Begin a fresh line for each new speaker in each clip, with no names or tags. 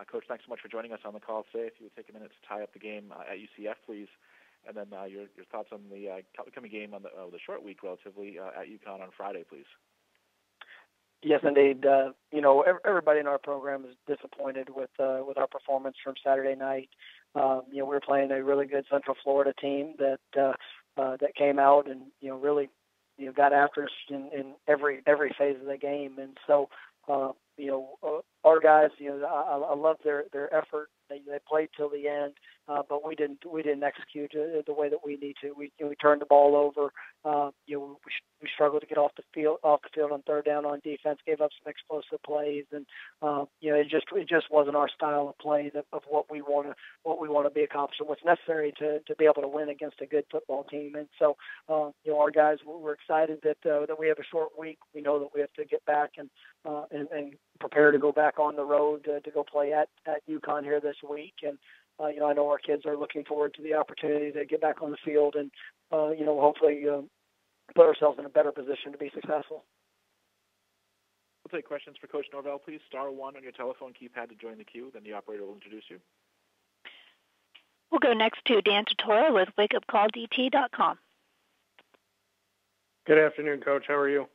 Coach, thanks so much for joining us on the call today. If you would take a minute to tie up the game at UCF, please, and then your thoughts on the upcoming game on the short week, relatively, at UConn on Friday, please.
Yes, indeed. Everybody in our program is disappointed with our performance from Saturday night. We were playing a really good Central Florida team that came out and really got after us in every phase of the game. And so our guys, I love their effort. They played till the end, but we didn't execute the way that we need to. We turned the ball over. We struggled to get off the field on third down on defense. Gave up some explosive plays, and it just wasn't our style of play of what we want to be accomplished. What's necessary to be able to win against a good football team. And so our guys, we're excited that we have a short week. We know that we have to get back and prepare to go back on the road to go play at UConn here this week. And I know our kids are looking forward to the opportunity to get back on the field and hopefully put ourselves in a better position to be successful.
We'll take questions for Coach Norvell. Please star 1 on your telephone keypad to join the queue. Then the operator will introduce you.
We'll go next to Dan Tortora with wakeupcalldt.com.
Good afternoon, Coach. How are you?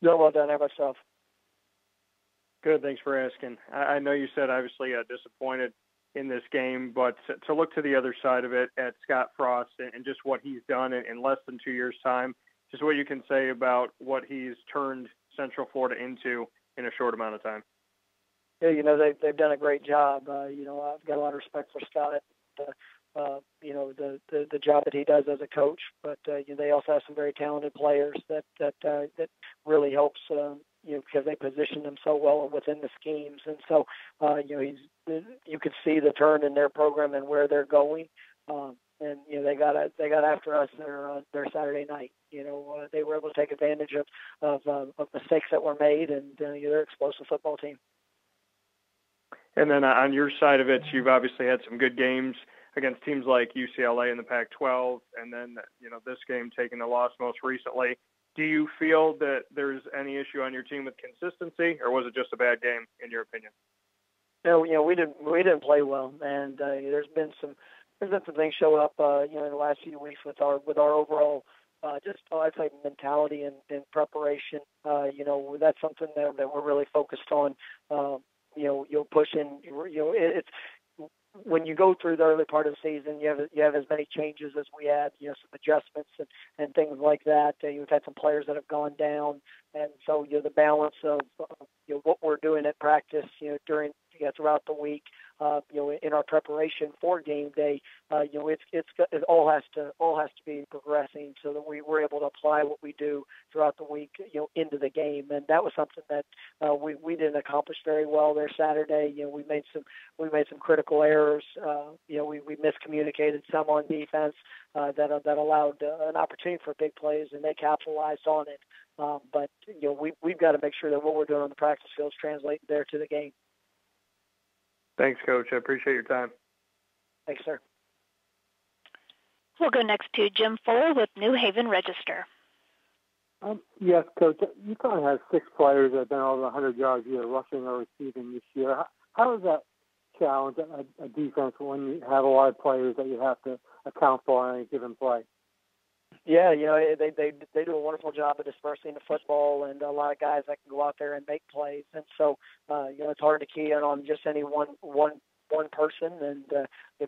Doing well, Dan. How about yourself?
Good. Thanks for asking. I know you said obviously disappointed in this game, but to look to the other side of it at Scott Frost and just what he's done in less than 2 years' time, just what you can say about what he's turned Central Florida into in a short amount of time.
Yeah, they've done a great job. I've got a lot of respect for Scott. The job that he does as a coach, but they also have some very talented players that really helps. Because they position them so well within the schemes, and so you could see the turn in their program and where they're going. And they got after us their Saturday night. They were able to take advantage of mistakes that were made, and they're an explosive football team.
And then on your side of it, you've obviously had some good games against teams like UCLA in the Pac-12, and then this game taking the loss most recently. Do you feel that there's any issue on your team with consistency, or was it just a bad game, in your opinion?
No, we didn't play well, and there's been some things show up, in the last few weeks with our overall, I'd say mentality and preparation. That's something that we're really focused on. You'll push in. It's when you go through the early part of the season, you have as many changes as we had, some adjustments and things like that. You've had some players that have gone down, and so the balance of what we're doing at practice, throughout the week, in our preparation for game day, it all has to be progressing so that we're able to apply what we do throughout the week, into the game. And that was something that we didn't accomplish very well there Saturday. We made some critical errors. We miscommunicated some on defense that allowed an opportunity for big plays, and they capitalized on it. But we've got to make sure that what we're doing on the practice field is translating there to the game.
Thanks, Coach. I appreciate your time.
Thanks, sir.
We'll go next to Jim Fuller with New Haven Register.
Yes, Coach. UConn has 6 players that have been over 100 yards either rushing or receiving this year. How does that challenge a defense when you have a lot of players that you have to account for on any given play?
Yeah, they do a wonderful job of dispersing the football, and a lot of guys that can go out there and make plays. And so, it's hard to key in on just any one person. And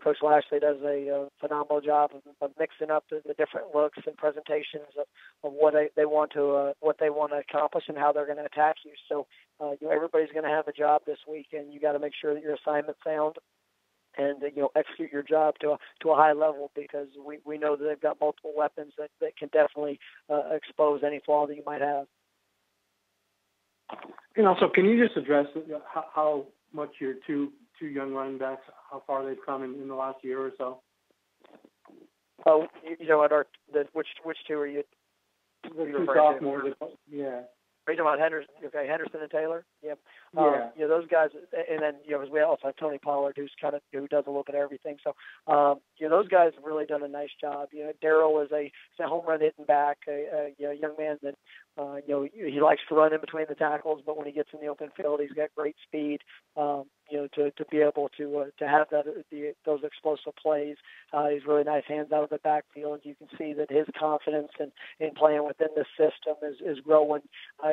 Coach Lashley does a phenomenal job of mixing up the different looks and presentations of what they want to accomplish and how they're going to attack you. So, everybody's going to have a job this week, and you got to make sure that your assignment's sound and execute your job to a high level, because we know that they've got multiple weapons that can definitely expose any flaw that you might have.
And also, can you just address how much your two young running backs, how far they've come in the last year or so?
Oh, which two are you?
The 2 sophomores. Yeah.
Are you talking about Henderson? Okay, Henderson and Taylor. Yep.
Yeah.
Those guys, and then we also have Tony Pollard, who does a little bit of everything. So, those guys have really done a nice job. Darryl is a home run hitting back, a young man that he likes to run in between the tackles, but when he gets in the open field, he's got great speed. To to be able to have those explosive plays. He's really nice hands out of the backfield. You can see that his confidence in playing within the system is growing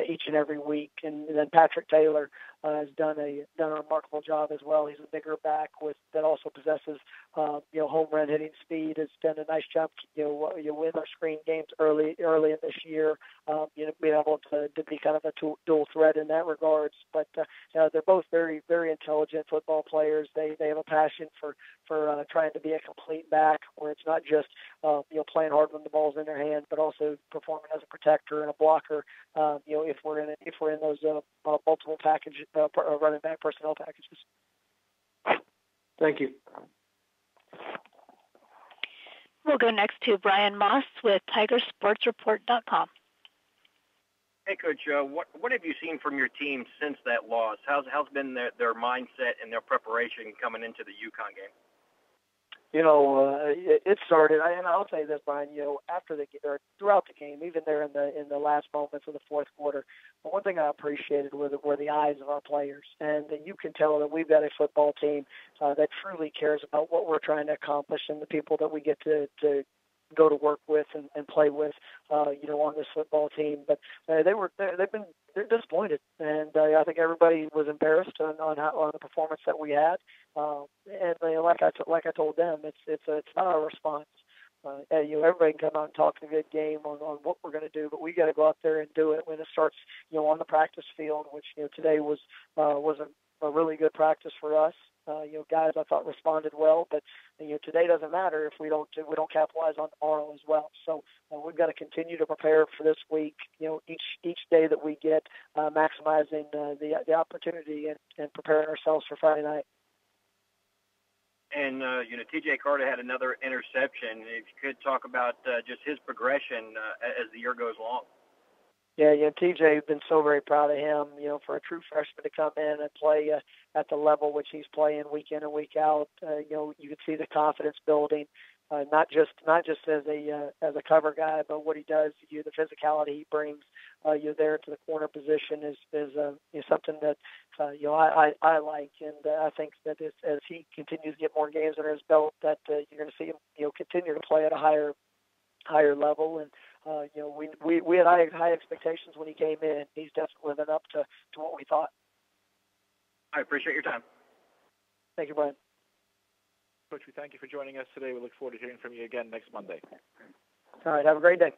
each and every week. And then Patrick Taylor has done a remarkable job as well. He's a bigger back that also possesses home run hitting speed. Has done a nice job you win our screen games early in this year. Being able to be kind of a dual threat in that regards. But they're both very, very intelligent football players. They have a passion for trying to be a complete back, where it's not just playing hard when the ball's in their hand, but also performing as a protector and a blocker. If we're in those multiple package running back personnel packages.
Thank you.
We'll go next to Brian Moss with TigerSportsReport.com.
Hey, Coach, what have you seen from your team since that loss? How's been their mindset and their preparation coming into the UConn game?
It started, and I'll say this, Brian. Throughout the game, even there in the last moments of the fourth quarter, but one thing I appreciated were the eyes of our players, and you can tell that we've got a football team that truly cares about what we're trying to accomplish and the people that we get to go to work with and play with, on this football team. But they're disappointed, and I think everybody was embarrassed on the performance that we had. And like I told them, it's not our response. Everybody can come out and talk a good game on what we're going to do, but we got to go out there and do it when it starts, on the practice field, which today was a really good practice for us. Guys I thought responded well, but today doesn't matter if we don't capitalize on tomorrow as well. So we've got to continue to prepare for this week. Each day that we get, maximizing the opportunity and preparing ourselves for Friday night.
And TJ Carter had another interception. If you could talk about just his progression as the year goes along.
Yeah, TJ, has been so very proud of him, for a true freshman to come in and play at the level which he's playing week in and week out. You can see the confidence building, not just as a cover guy, but what he does, the physicality he brings, there to the corner position is something that, I like. And I think that as he continues to get more games under his belt, that you're going to see him, continue to play at a higher level. And, we had high expectations when he came in. He's definitely living up to what we thought.
I appreciate your time.
Thank you, Brian.
Coach, we thank you for joining us today. We look forward to hearing from you again next Monday.
All right. Have a great day.